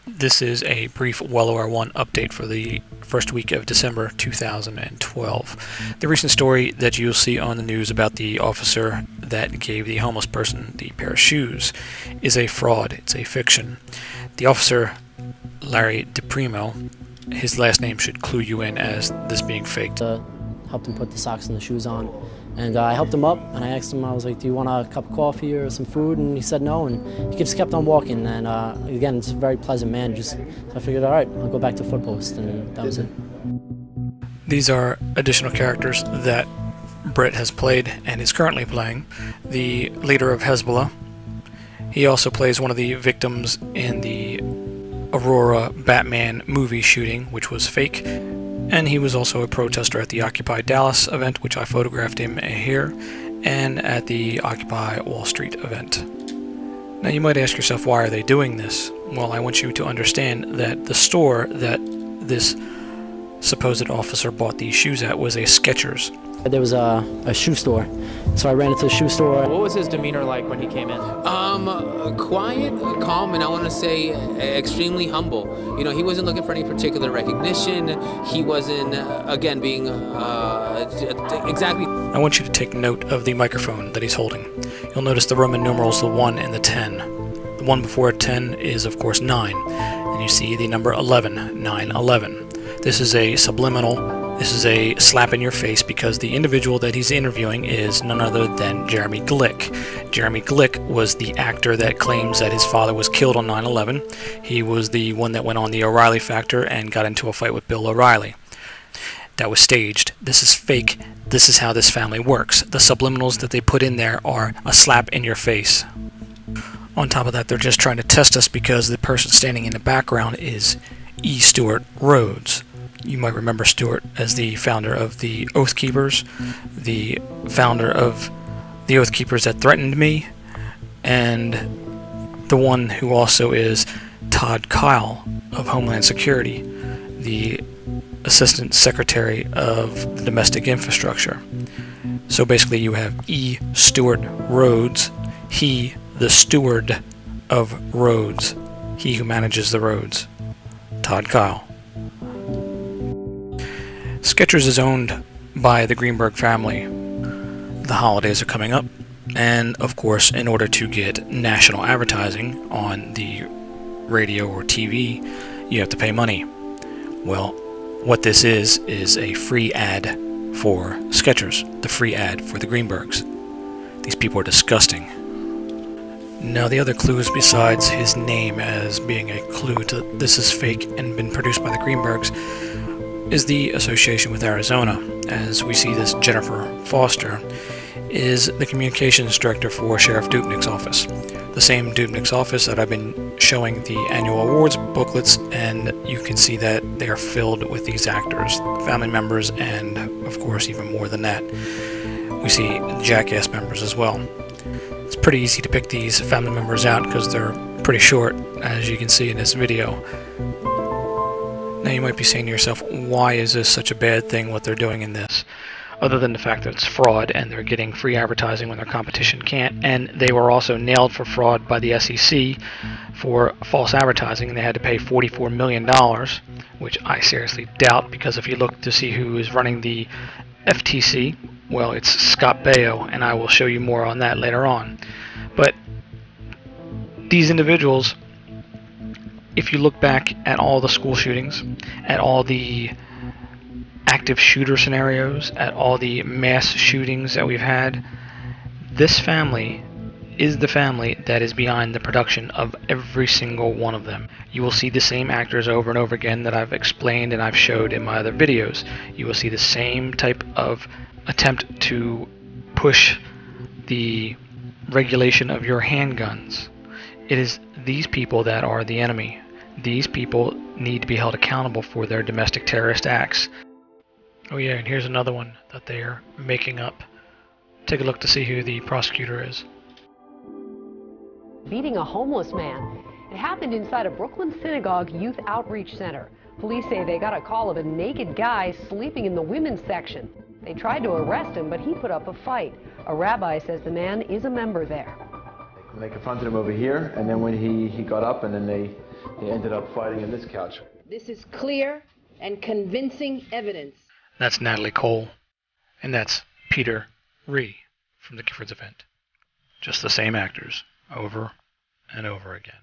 This is a brief WellOR 1 update for the first week of December 2012. The recent story that you'll see on the news about the officer that gave the homeless person the pair of shoes is a fraud. It's a fiction. The officer, Larry DiPrimo, his last name should clue you in as this being faked. Helped him put the socks and the shoes on. And I helped him up, and I asked him, I was like, do you want a cup of coffee or some food? And he said no, and he just kept on walking. And again, it's a very pleasant man. So I figured, all right, I'll go back to foot post, and that was it. These are additional characters that Britt has played and is currently playing. The leader of Hezbollah. He also plays one of the victims in the Aurora Batman movie shooting, which was fake. And he was also a protester at the Occupy Dallas event, which I photographed him here, and at the Occupy Wall Street event. Now you might ask yourself, why are they doing this? Well, I want you to understand that the store that this supposed officer bought these shoes at was a Skechers. There was a shoe store, so I ran into the shoe store. What was his demeanor like when he came in? Quiet, calm, and I want to say extremely humble. You know, he wasn't looking for any particular recognition. He wasn't, again, being exactly... I want you to take note of the microphone that he's holding. You'll notice the Roman numerals, the 1 and the 10. The one before 10 is, of course, 9. And you see the number 11, 911. This is a subliminal. This is a slap in your face because the individual that he's interviewing is none other than Jeremy Glick. Jeremy Glick was the actor that claims that his father was killed on 9/11. He was the one that went on the O'Reilly Factor and got into a fight with Bill O'Reilly. That was staged. This is fake. This is how this family works. The subliminals that they put in there are a slap in your face. On top of that, they're just trying to test us because the person standing in the background is E. Stewart Rhodes. You might remember Stewart as the founder of the Oath Keepers, the founder of the Oath Keepers that threatened me, and the one who also is Todd Kyle of Homeland Security, the Assistant Secretary of the Domestic Infrastructure. So basically you have E. Stewart Rhodes, he the steward of roads, he who manages the roads, Todd Kyle. Skechers is owned by the Greenberg family. The holidays are coming up, and of course, in order to get national advertising on the radio or TV, you have to pay money. Well, what this is a free ad for Skechers, the free ad for the Greenbergs. These people are disgusting. Now, the other clues besides his name as being a clue to this is fake and been produced by the Greenbergs is the association with Arizona. As we see, this Jennifer Foster is the communications director for Sheriff Dupnick's office. The same Dupnick's office that I've been showing the annual awards booklets, and you can see that they are filled with these actors, family members, and of course even more than that. We see Jackass members as well. It's pretty easy to pick these family members out because they're pretty short, as you can see in this video. Now you might be saying to yourself, why is this such a bad thing what they're doing in this? Other than the fact that it's fraud and they're getting free advertising when their competition can't, and they were also nailed for fraud by the SEC for false advertising, and they had to pay $44 million, which I seriously doubt, because if you look to see who is running the FTC, well, it's Scott Baio, and I will show you more on that later on. But these individuals, if you look back at all the school shootings, at all the active shooter scenarios, at all the mass shootings that we've had, this family is the family that is behind the production of every single one of them. You will see the same actors over and over again that I've explained and I've showed in my other videos. You will see the same type of attempt to push the regulation of your handguns. It is these people that are the enemy. These people need to be held accountable for their domestic terrorist acts. Oh yeah, and here's another one that they are making up. Take a look to see who the prosecutor is. Beating a homeless man. It happened inside a Brooklyn Synagogue Youth Outreach Center. Police say they got a call of a naked guy sleeping in the women's section. They tried to arrest him, but he put up a fight. A rabbi says the man is a member there. They confronted him over here, and then when he got up, and then they They ended up fighting in this couch. This is clear and convincing evidence. That's Natalie Cole. And that's Peter Ree from the Giffords event. Just the same actors, over and over again.